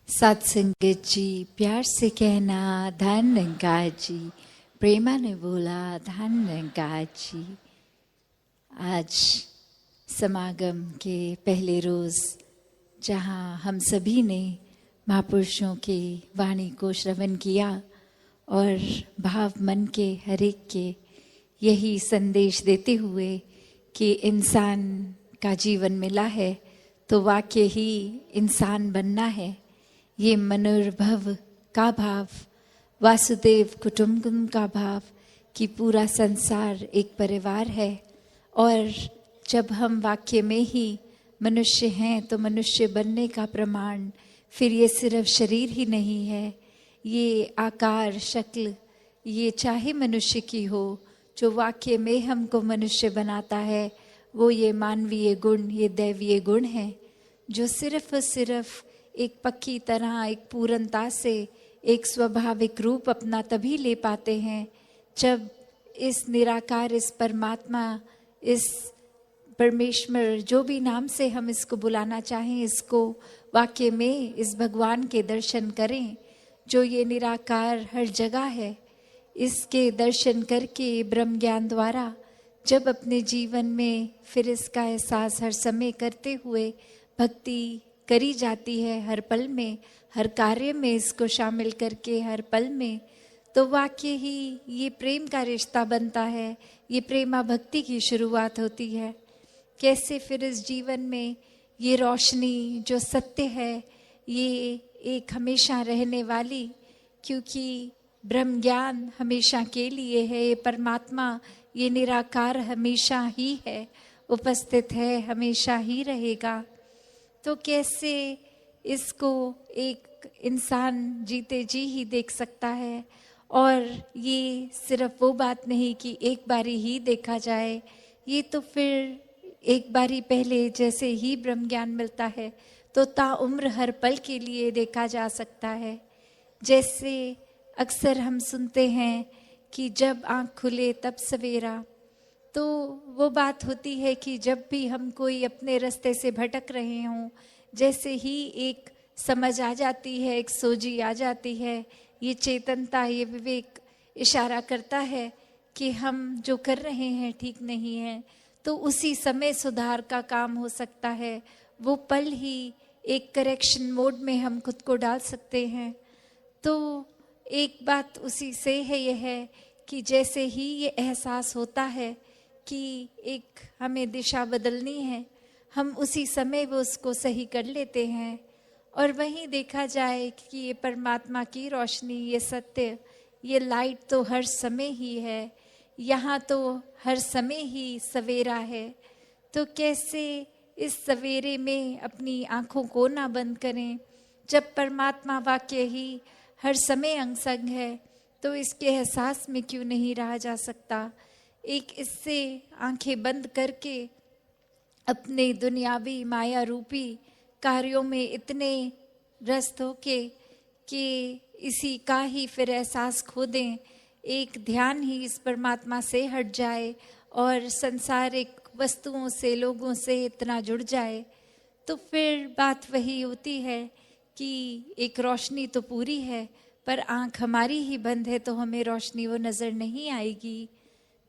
सत्संगत जी प्यार से कहना धन निरंकार जी। प्रेमा ने बोला धन निरंकार जी। आज समागम के पहले रोज जहाँ हम सभी ने महापुरुषों की वाणी को श्रवण किया और भाव मन के हर एक के यही संदेश देते हुए कि इंसान का जीवन मिला है तो वाकई ही इंसान बनना है। ये मनोर्भव का भाव, वासुदेव कुटुंबकम का भाव कि पूरा संसार एक परिवार है और जब हम वाक्य में ही मनुष्य हैं तो मनुष्य बनने का प्रमाण फिर ये सिर्फ शरीर ही नहीं है, ये आकार शक्ल ये चाहे मनुष्य की हो, जो वाक्य में हमको मनुष्य बनाता है वो ये मानवीय गुण, ये दैवीय गुण है जो सिर्फ और सिर्फ एक पक्की तरह एक पूर्णता से एक स्वाभाविक रूप अपना तभी ले पाते हैं जब इस निराकार, इस परमात्मा, इस परमेश्वर, जो भी नाम से हम इसको बुलाना चाहें, इसको वाक्य में इस भगवान के दर्शन करें जो ये निराकार हर जगह है। इसके दर्शन करके ब्रह्म ज्ञान द्वारा जब अपने जीवन में फिर इसका एहसास हर समय करते हुए भक्ति करी जाती है, हर पल में, हर कार्य में इसको शामिल करके हर पल में, तो वाकई ही ये प्रेम का रिश्ता बनता है, ये प्रेमा भक्ति की शुरुआत होती है। कैसे फिर इस जीवन में ये रोशनी जो सत्य है ये एक हमेशा रहने वाली, क्योंकि ब्रह्म ज्ञान हमेशा के लिए है, ये परमात्मा, ये निराकार हमेशा ही है, उपस्थित है, हमेशा ही रहेगा। तो कैसे इसको एक इंसान जीते जी ही देख सकता है। और ये सिर्फ वो बात नहीं कि एक बारी ही देखा जाए, ये तो फिर एक बारी पहले जैसे ही ब्रह्म ज्ञान मिलता है तो ताउम्र हर पल के लिए देखा जा सकता है। जैसे अक्सर हम सुनते हैं कि जब आँख खुले तब सवेरा, तो वो बात होती है कि जब भी हम कोई अपने रास्ते से भटक रहे हों, जैसे ही एक समझ आ जाती है, एक सोझी आ जाती है, ये चेतनता, ये विवेक इशारा करता है कि हम जो कर रहे हैं ठीक नहीं है, तो उसी समय सुधार का काम हो सकता है। वो पल ही एक करेक्शन मोड में हम खुद को डाल सकते हैं। तो एक बात उसी से है, यह है कि जैसे ही ये एहसास होता है कि एक हमें दिशा बदलनी है, हम उसी समय वो उसको सही कर लेते हैं। और वहीं देखा जाए कि ये परमात्मा की रोशनी, ये सत्य, ये लाइट तो हर समय ही है, यहाँ तो हर समय ही सवेरा है। तो कैसे इस सवेरे में अपनी आँखों को ना बंद करें। जब परमात्मा वाक्य ही हर समय अंग संग है तो इसके एहसास में क्यों नहीं रहा जा सकता। एक इससे आंखें बंद करके अपने दुनियावी माया रूपी कार्यों में इतने व्यस्त होके कि इसी का ही फिर एहसास खो दें, एक ध्यान ही इस परमात्मा से हट जाए और संसारिक वस्तुओं से, लोगों से इतना जुड़ जाए, तो फिर बात वही होती है कि एक रोशनी तो पूरी है पर आँख हमारी ही बंद है तो हमें रोशनी वो नज़र नहीं आएगी।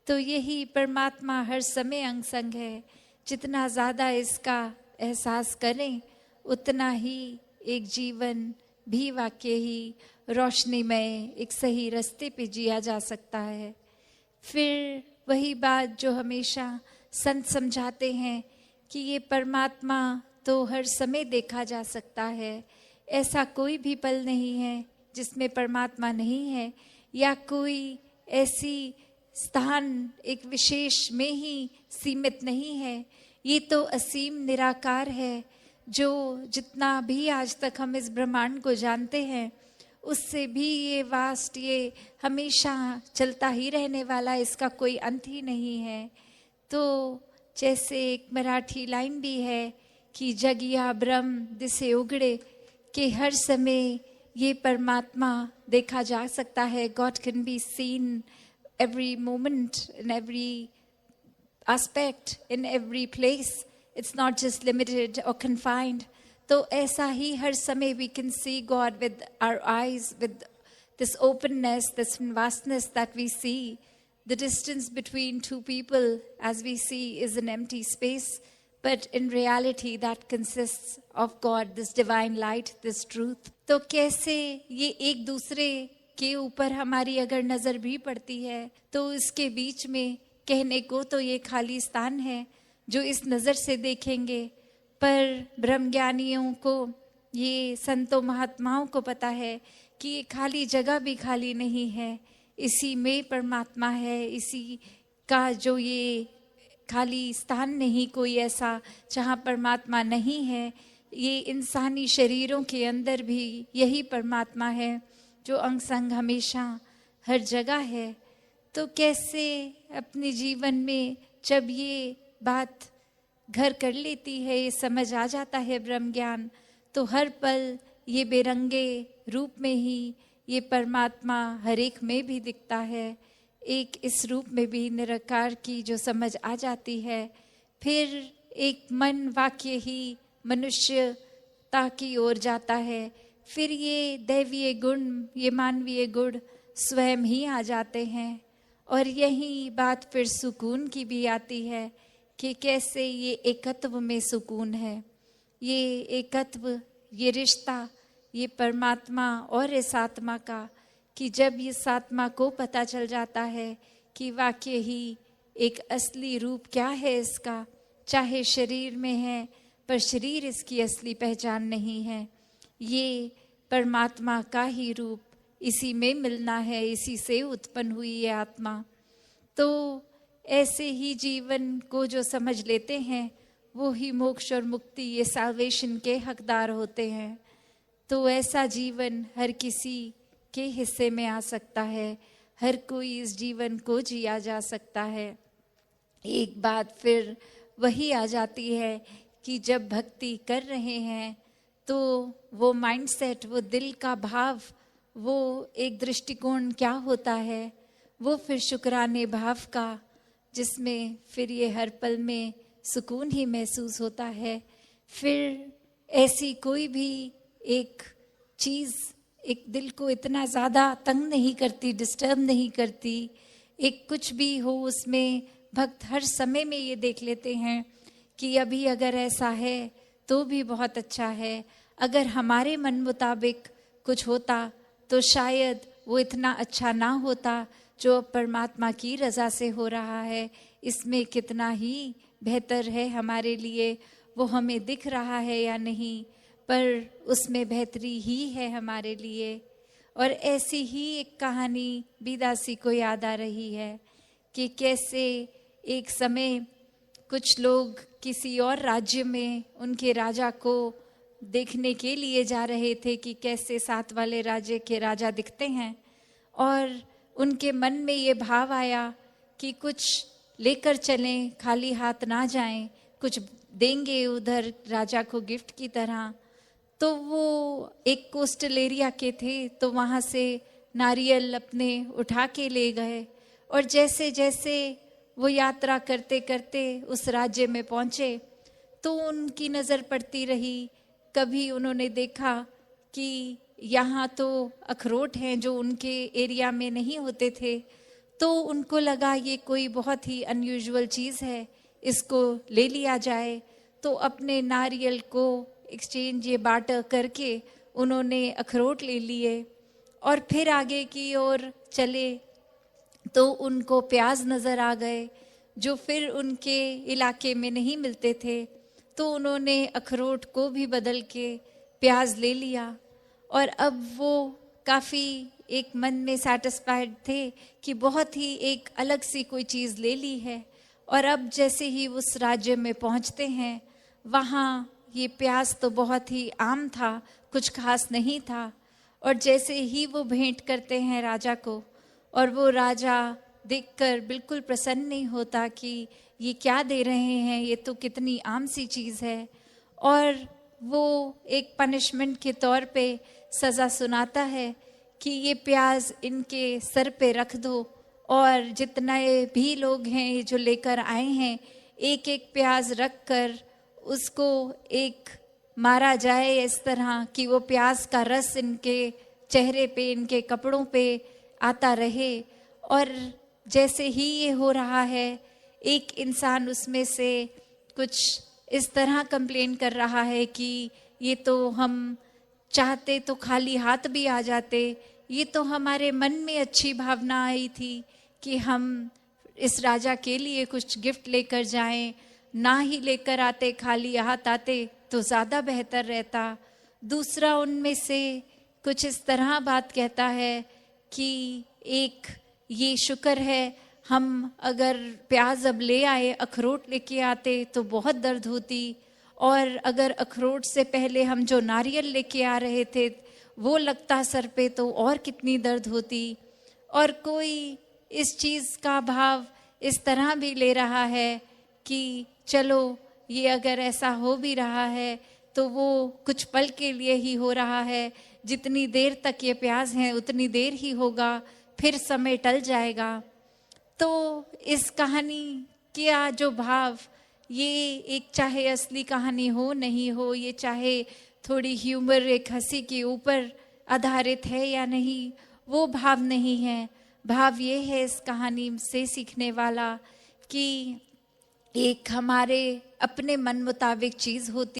तो यही परमात्मा हर समय अंग संग है। जितना ज़्यादा इसका एहसास करें उतना ही एक जीवन भी वाकई ही रोशनीमय, एक सही रास्ते पे जिया जा सकता है। फिर वही बात जो हमेशा संत समझाते हैं कि ये परमात्मा तो हर समय देखा जा सकता है, ऐसा कोई भी पल नहीं है जिसमें परमात्मा नहीं है, या कोई ऐसी स्थान एक विशेष में ही सीमित नहीं है। ये तो असीम निराकार है जो जितना भी आज तक हम इस ब्रह्मांड को जानते हैं उससे भी ये वास्ट, ये हमेशा चलता ही रहने वाला, इसका कोई अंत ही नहीं है। तो जैसे एक मराठी लाइन भी है कि जगिया ब्रह्म दिसे उगड़े, कि हर समय ये परमात्मा देखा जा सकता है। God can be seen every moment, in every aspect, in every place. It's not just limited or confined तो ऐसा ही हर समय we can see God with our eyes, with this openness, this vastness that we see. The distance between two people, as we see, is an empty space. But in reality, that consists of God, this divine light, this truth. तो कैसे ये एक दूसरे के ऊपर हमारी अगर नजर भी पड़ती है तो इसके बीच में कहने को तो ये खाली स्थान है जो इस नजर से देखेंगे, पर ब्रह्मज्ञानियों को, ये संतों महात्माओं को पता है कि ये खाली जगह भी खाली नहीं है, इसी में परमात्मा है, इसी का जो ये खाली स्थान नहीं कोई ऐसा जहाँ परमात्मा नहीं है। ये इंसानी शरीरों के अंदर भी यही परमात्मा है जो अंग संग हमेशा हर जगह है। तो कैसे अपने जीवन में जब ये बात घर कर लेती है, ये समझ आ जाता है ब्रह्म ज्ञान, तो हर पल ये बेरंगे रूप में ही ये परमात्मा हर एक में भी दिखता है। एक इस रूप में भी निराकार की जो समझ आ जाती है, फिर एक मन वाक्य ही मनुष्यता की ओर जाता है, फिर ये दैवीय गुण, ये मानवीय गुण स्वयं ही आ जाते हैं। और यही बात फिर सुकून की भी आती है कि कैसे ये एकत्व में सुकून है, ये एकत्व, ये रिश्ता, ये परमात्मा और इस आत्मा का, कि जब इस आत्मा को पता चल जाता है कि वाकई ही एक असली रूप क्या है इसका, चाहे शरीर में है पर शरीर इसकी असली पहचान नहीं है, ये परमात्मा का ही रूप, इसी में मिलना है, इसी से उत्पन्न हुई ये आत्मा। तो ऐसे ही जीवन को जो समझ लेते हैं वो ही मोक्ष और मुक्ति, ये साल्वेशन के हकदार होते हैं। तो ऐसा जीवन हर किसी के हिस्से में आ सकता है, हर कोई इस जीवन को जिया जा सकता है। एक बात फिर वही आ जाती है कि जब भक्ति कर रहे हैं तो वो माइंडसेट, वो दिल का भाव, वो एक दृष्टिकोण क्या होता है, वो फिर शुक्राने भाव का, जिसमें फिर ये हर पल में सुकून ही महसूस होता है। फिर ऐसी कोई भी एक चीज़ एक दिल को इतना ज़्यादा तंग नहीं करती, डिस्टर्ब नहीं करती, एक कुछ भी हो उसमें भक्त हर समय में ये देख लेते हैं कि अभी अगर ऐसा है तो भी बहुत अच्छा है, अगर हमारे मन मुताबिक कुछ होता तो शायद वो इतना अच्छा ना होता जो परमात्मा की रज़ा से हो रहा है, इसमें कितना ही बेहतर है हमारे लिए, वो हमें दिख रहा है या नहीं, पर उसमें बेहतरी ही है हमारे लिए। और ऐसी ही एक कहानी बीदासी को याद आ रही है कि कैसे एक समय कुछ लोग किसी और राज्य में उनके राजा को देखने के लिए जा रहे थे कि कैसे साथ वाले राज्य के राजा दिखते हैं, और उनके मन में ये भाव आया कि कुछ लेकर चलें, खाली हाथ ना जाएं, कुछ देंगे उधर राजा को गिफ्ट की तरह। तो वो एक कोस्टल एरिया के थे, तो वहाँ से नारियल अपने उठा के ले गए, और जैसे जैसे वो यात्रा करते करते उस राज्य में पहुँचे तो उनकी नज़र पड़ती रही। कभी उन्होंने देखा कि यहाँ तो अखरोट हैं जो उनके एरिया में नहीं होते थे, तो उनको लगा ये कोई बहुत ही अनयूजुअल चीज़ है, इसको ले लिया जाए। तो अपने नारियल को एक्सचेंज, ये बार्टर करके उन्होंने अखरोट ले लिए और फिर आगे की ओर चले तो उनको प्याज नज़र आ गए जो फिर उनके इलाके में नहीं मिलते थे, तो उन्होंने अखरोट को भी बदल के प्याज ले लिया। और अब वो काफ़ी एक मन में सेटिस्फाइड थे कि बहुत ही एक अलग सी कोई चीज़ ले ली है। और अब जैसे ही उस राज्य में पहुंचते हैं, वहाँ ये प्याज तो बहुत ही आम था, कुछ खास नहीं था। और जैसे ही वो भेंट करते हैं राजा को, और वो राजा देखकर बिल्कुल प्रसन्न नहीं होता कि ये क्या दे रहे हैं, ये तो कितनी आम सी चीज़ है। और वो एक पनिशमेंट के तौर पे सज़ा सुनाता है कि ये प्याज इनके सर पे रख दो, और जितने भी लोग हैं जो लेकर आए हैं, एक एक प्याज रख कर उसको एक मारा जाए इस तरह कि वो प्यास का रस इनके चेहरे पे, इनके कपड़ों पे आता रहे। और जैसे ही ये हो रहा है, एक इंसान उसमें से कुछ इस तरह कंप्लेन कर रहा है कि ये तो हम चाहते तो खाली हाथ भी आ जाते, ये तो हमारे मन में अच्छी भावना आई थी कि हम इस राजा के लिए कुछ गिफ्ट लेकर जाएं, ना ही लेकर आते, खाली हाथ आते तो ज़्यादा बेहतर रहता। दूसरा उनमें से कुछ इस तरह बात कहता है कि एक ये शुक्र है, हम अगर प्याज अब ले आए, अखरोट लेके आते तो बहुत दर्द होती, और अगर अखरोट से पहले हम जो नारियल लेके आ रहे थे वो लगता सर पे तो और कितनी दर्द होती। और कोई इस चीज़ का भाव इस तरह भी ले रहा है कि चलो ये अगर ऐसा हो भी रहा है तो वो कुछ पल के लिए ही हो रहा है, जितनी देर तक ये प्याज है उतनी देर ही होगा, फिर समय टल जाएगा। तो इस कहानी का जो भाव, ये एक चाहे असली कहानी हो नहीं हो, ये चाहे थोड़ी ह्यूमर, एक हंसी के ऊपर आधारित है या नहीं, वो भाव नहीं है। भाव ये है इस कहानी से सीखने वाला कि एक हमारे अपने मन मुताबिक चीज़ होती